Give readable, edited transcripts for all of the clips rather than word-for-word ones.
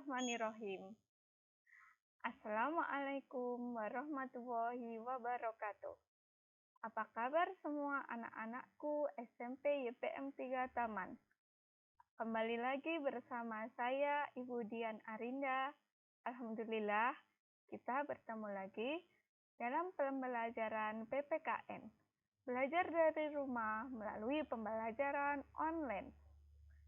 Bismillahirrahmanirrahim. Assalamualaikum warahmatullahi wabarakatuh. Apa kabar semua anak-anakku SMP YPM 3 Taman? Kembali lagi bersama saya Ibu Dian Arinda. Alhamdulillah, kita bertemu lagi dalam pembelajaran PPKN. Belajar dari rumah melalui pembelajaran online.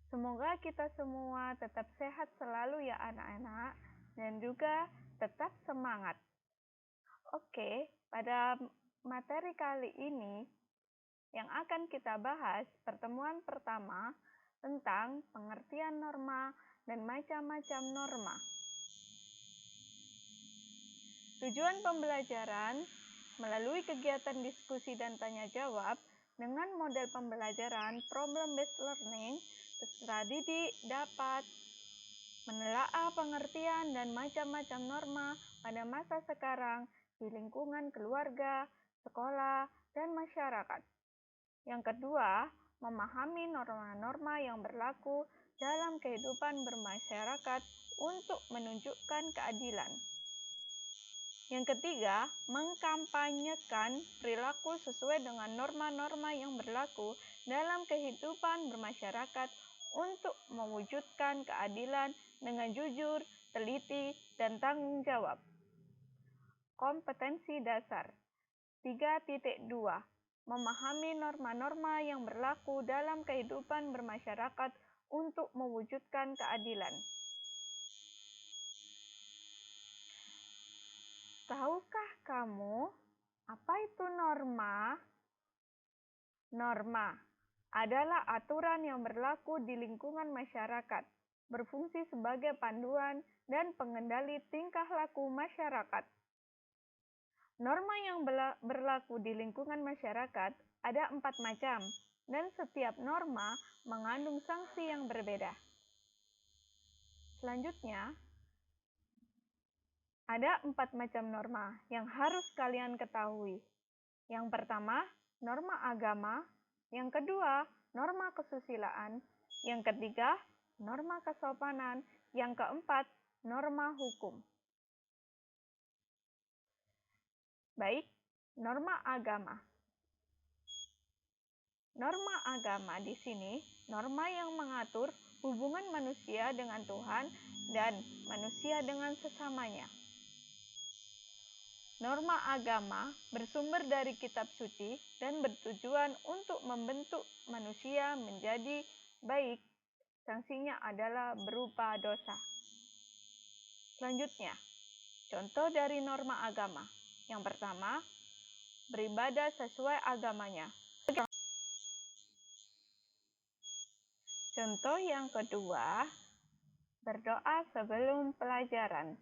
Semoga kita semua tetap sehat selalu ya anak-anak dan juga tetap semangat. Oke, pada materi kali ini yang akan kita bahas pertemuan pertama tentang pengertian norma dan macam-macam norma. Tujuan pembelajaran melalui kegiatan diskusi dan tanya jawab dengan model pembelajaran problem-based learning, peserta didik dapat menelaah pengertian dan macam-macam norma pada masa sekarang di lingkungan keluarga, sekolah, dan masyarakat. Yang kedua, memahami norma-norma yang berlaku dalam kehidupan bermasyarakat untuk menunjukkan keadilan. Yang ketiga, mengkampanyekan perilaku sesuai dengan norma-norma yang berlaku dalam kehidupan bermasyarakat untuk mewujudkan keadilan dengan jujur, teliti, dan tanggung jawab. Kompetensi dasar 3.2. Memahami norma-norma yang berlaku dalam kehidupan bermasyarakat untuk mewujudkan keadilan. Tahukah kamu apa itu norma? Norma adalah aturan yang berlaku di lingkungan masyarakat, berfungsi sebagai panduan dan pengendali tingkah laku masyarakat. Norma yang berlaku di lingkungan masyarakat ada 4 macam, dan setiap norma mengandung sanksi yang berbeda. Selanjutnya, ada 4 macam norma yang harus kalian ketahui. Yang pertama, norma agama. Yang kedua, norma kesusilaan. Yang ketiga, norma kesopanan. Yang keempat, norma hukum. Baik, norma agama. Norma agama di sini, norma yang mengatur hubungan manusia dengan Tuhan dan manusia dengan sesamanya. Norma agama bersumber dari kitab suci dan bertujuan untuk membentuk manusia menjadi baik. Sanksinya adalah berupa dosa. Selanjutnya, contoh dari norma agama. Yang pertama, beribadah sesuai agamanya. Contoh yang kedua, berdoa sebelum pelajaran.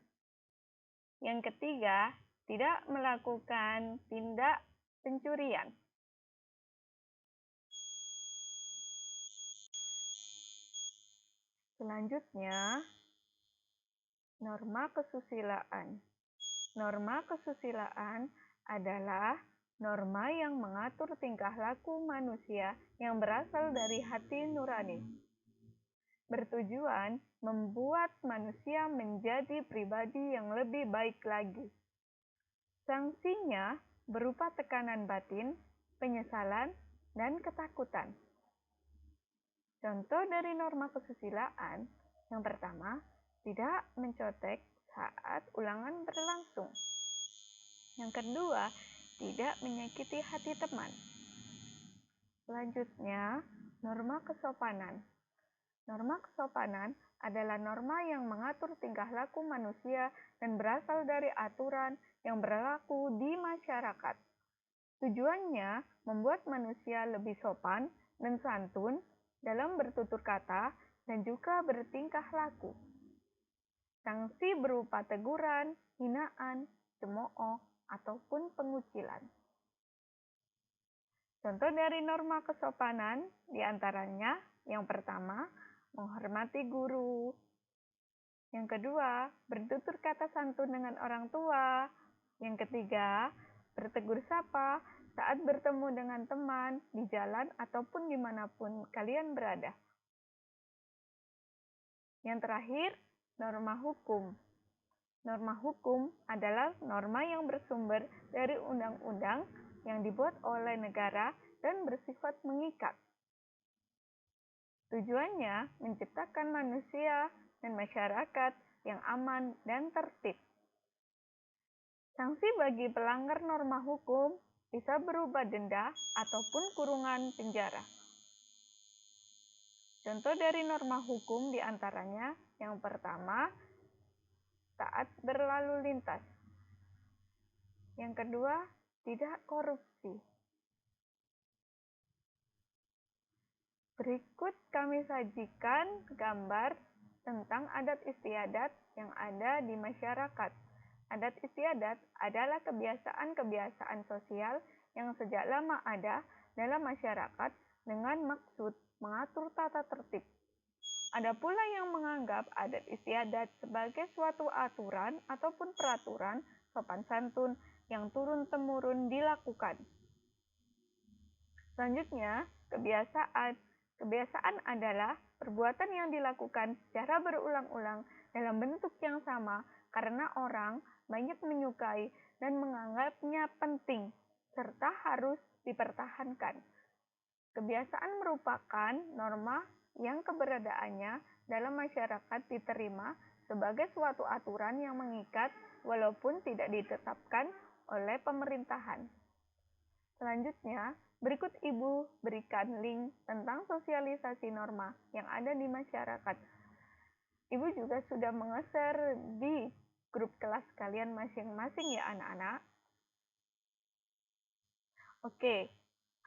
Yang ketiga, tidak melakukan tindak pencurian. Selanjutnya, norma kesusilaan. Norma kesusilaan adalah norma yang mengatur tingkah laku manusia yang berasal dari hati nurani. Bertujuan membuat manusia menjadi pribadi yang lebih baik lagi. Sanksinya berupa tekanan batin, penyesalan, dan ketakutan. Contoh dari norma kesusilaan, yang pertama, tidak mencontek saat ulangan berlangsung. Yang kedua, tidak menyakiti hati teman. Selanjutnya, norma kesopanan. Norma kesopanan adalah norma yang mengatur tingkah laku manusia dan berasal dari aturan yang berlaku di masyarakat. Tujuannya membuat manusia lebih sopan dan santun dalam bertutur kata dan juga bertingkah laku. Sanksi berupa teguran, hinaan, cemooh, ataupun pengucilan. Contoh dari norma kesopanan diantaranya yang pertama, menghormati guru. Yang kedua, bertutur kata santun dengan orang tua. Yang ketiga, bertegur sapa saat bertemu dengan teman di jalan ataupun dimanapun kalian berada. Yang terakhir, Norma hukum. Norma hukum adalah norma yang bersumber dari undang-undang yang dibuat oleh negara dan bersifat mengikat. Tujuannya menciptakan manusia dan masyarakat yang aman dan tertib. Sanksi bagi pelanggar norma hukum bisa berupa denda ataupun kurungan penjara. Contoh dari norma hukum diantaranya yang pertama, taat berlalu lintas. Yang kedua, tidak korupsi. Berikut kami sajikan gambar tentang adat istiadat yang ada di masyarakat. Adat istiadat adalah kebiasaan-kebiasaan sosial yang sejak lama ada dalam masyarakat dengan maksud mengatur tata tertib. Ada pula yang menganggap adat istiadat sebagai suatu aturan ataupun peraturan sopan santun yang turun-temurun dilakukan. Selanjutnya, kebiasaan. Kebiasaan adalah perbuatan yang dilakukan secara berulang-ulang dalam bentuk yang sama karena orang banyak menyukai dan menganggapnya penting serta harus dipertahankan. Kebiasaan merupakan norma yang keberadaannya dalam masyarakat diterima sebagai suatu aturan yang mengikat walaupun tidak ditetapkan oleh pemerintahan. Selanjutnya, berikut Ibu berikan link tentang sosialisasi norma yang ada di masyarakat. Ibu juga sudah menge-share di grup kelas kalian masing-masing ya anak-anak. Oke,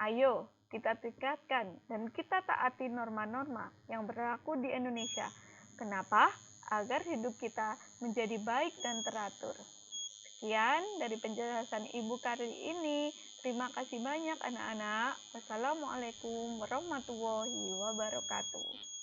ayo kita tingkatkan dan kita taati norma-norma yang berlaku di Indonesia. Kenapa? Agar hidup kita menjadi baik dan teratur. Sekian dari penjelasan Ibu kali ini. Terima kasih banyak anak-anak. Wassalamualaikum warahmatullahi wabarakatuh.